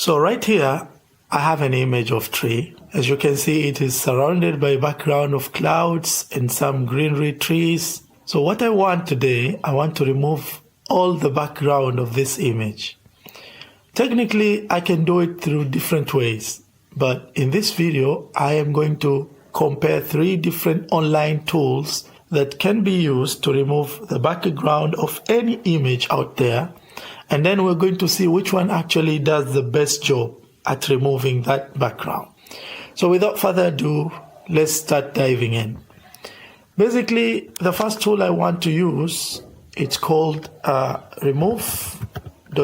So right here, I have an image of tree. As you can see, it is surrounded by a background of clouds and some greenery trees. So what I want today, I want to remove all the background of this image. Technically, I can do it through different ways, but in this video, I am going to compare 3 different online tools that can be used to remove the background of any image out there, and then we're going to see which one actually does the best job at removing that background. So without further ado, let's start diving in. Basically, the first tool I want to use, it's called remove.bg.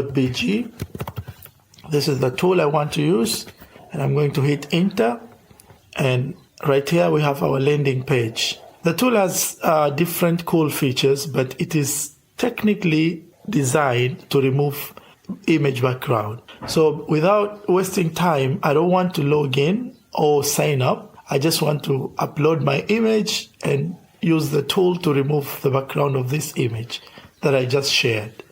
This is the tool I want to use, and I'm going to hit enter, and right here we have our landing page. The tool has different cool features, but it is technically designed to remove image background. So without wasting time, I don't want to log in or sign up. I just want to upload my image and use the tool to remove the background of this image that I just shared.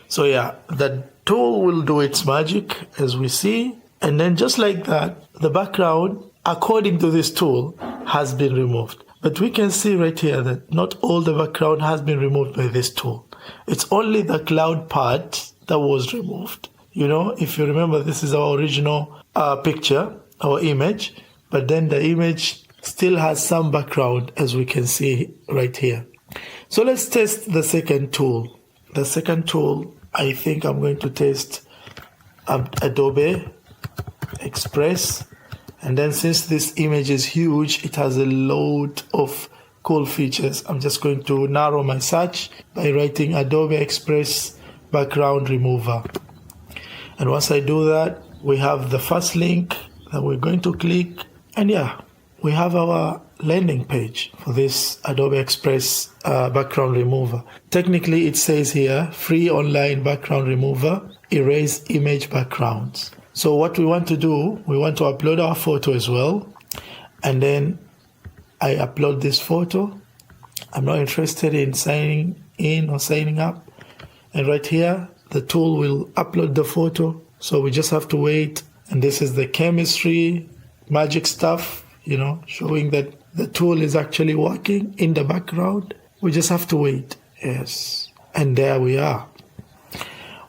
So yeah, the tool will do its magic as we see. And then just like that, the background, according to this tool, has been removed. But we can see right here that not all the background has been removed by this tool. It's only the cloud part that was removed. You know, if you remember, this is our original picture, our image, but then the image still has some background, as we can see right here. So let's test the second tool. The second tool, I think I'm going to test Adobe Express. And then since this image is huge, it has a load of cool features. I'm just going to narrow my search by writing Adobe Express background remover. And once I do that, we have the first link that we're going to click. And yeah, we have our landing page for this Adobe Express background remover. Technically, it says here, free online background remover, erase image backgrounds. So what we want to do, we want to upload our photo as well. And then I upload this photo. I'm not interested in signing in or signing up. And right here, the tool will upload the photo. So we just have to wait. And this is the chemistry, magic stuff, you know, showing that the tool is actually working in the background. We just have to wait. Yes. And there we are.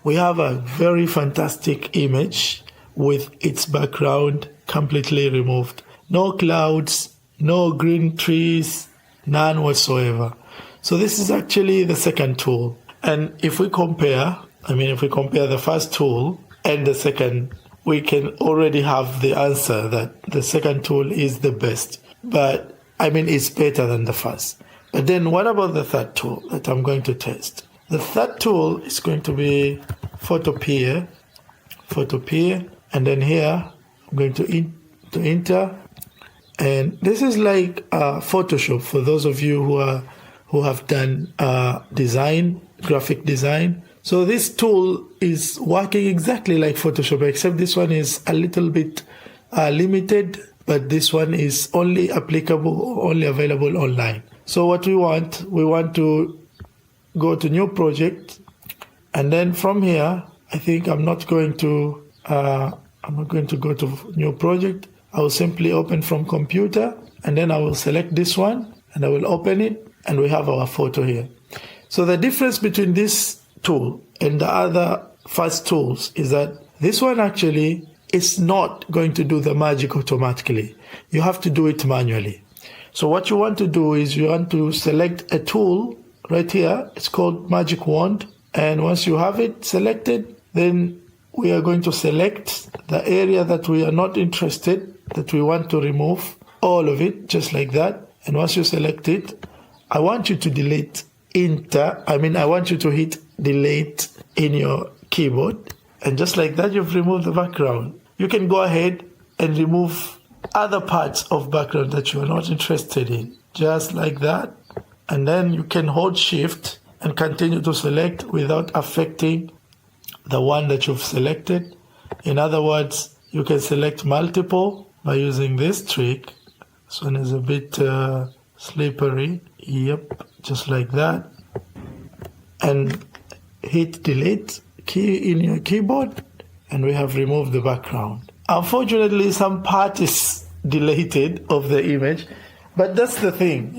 We have a very fantastic image with its background completely removed. No clouds, no green trees, none whatsoever. So this is actually the second tool. And if we compare the first tool and the second, we can already have the answer that the second tool is the best. But it's better than the first. But then what about the third tool that I'm going to test? The third tool is going to be Photopea. And then here, I'm going to enter. And this is like Photoshop for those of you who have done graphic design. So this tool is working exactly like Photoshop, except this one is a little bit limited, but this one is only available online. So what we want to go to new project, and then from here, I think I'm not going to go to new project. I will simply open from computer, and then I will select this one, and I will open it, and we have our photo here. So the difference between this tool and the other first tools is that this one actually is not going to do the magic automatically. You have to do it manually. So what you want to do is you want to select a tool right here. It's called Magic Wand. And once you have it selected, then we are going to select the area that we are not interested, that we want to remove, all of it, just like that. And once you select it, I want you to I want you to hit delete in your keyboard. And just like that, you've removed the background. You can go ahead and remove other parts of background that you are not interested in, just like that. And then you can hold Shift and continue to select without affecting the one that you've selected. In other words, you can select multiple by using this trick. This one is a bit slippery. Yep, just like that. And hit delete key in your keyboard, and we have removed the background. Unfortunately, some part is deleted of the image, but that's the thing,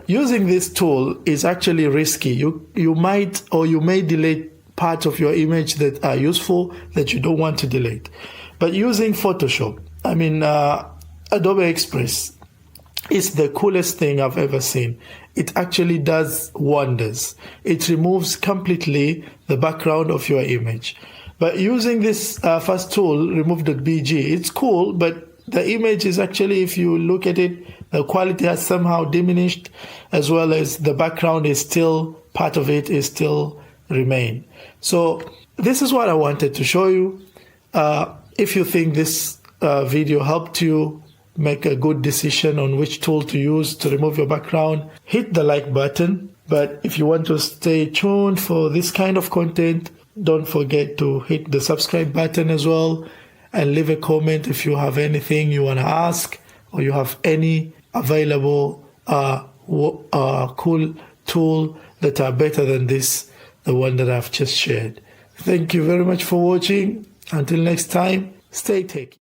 using this tool is actually risky. You might, or you may delete parts of your image that are useful that you don't want to delete. But using Photoshop, Adobe Express is the coolest thing I've ever seen. It actually does wonders. It removes completely the background of your image. But using this first tool, remove.bg, it's cool, but the image is actually, if you look at it, the quality has somehow diminished, as well as the background is still, part of it is still remain. So this is what I wanted to show you. If you think this video helped you make a good decision on which tool to use to remove your background, hit the like button. But if you want to stay tuned for this kind of content, don't forget to hit the subscribe button as well, and leave a comment if you have anything you want to ask, or you have any available cool tool that are better than this, the one that I've just shared. Thank you very much for watching. Until next time, stay techy.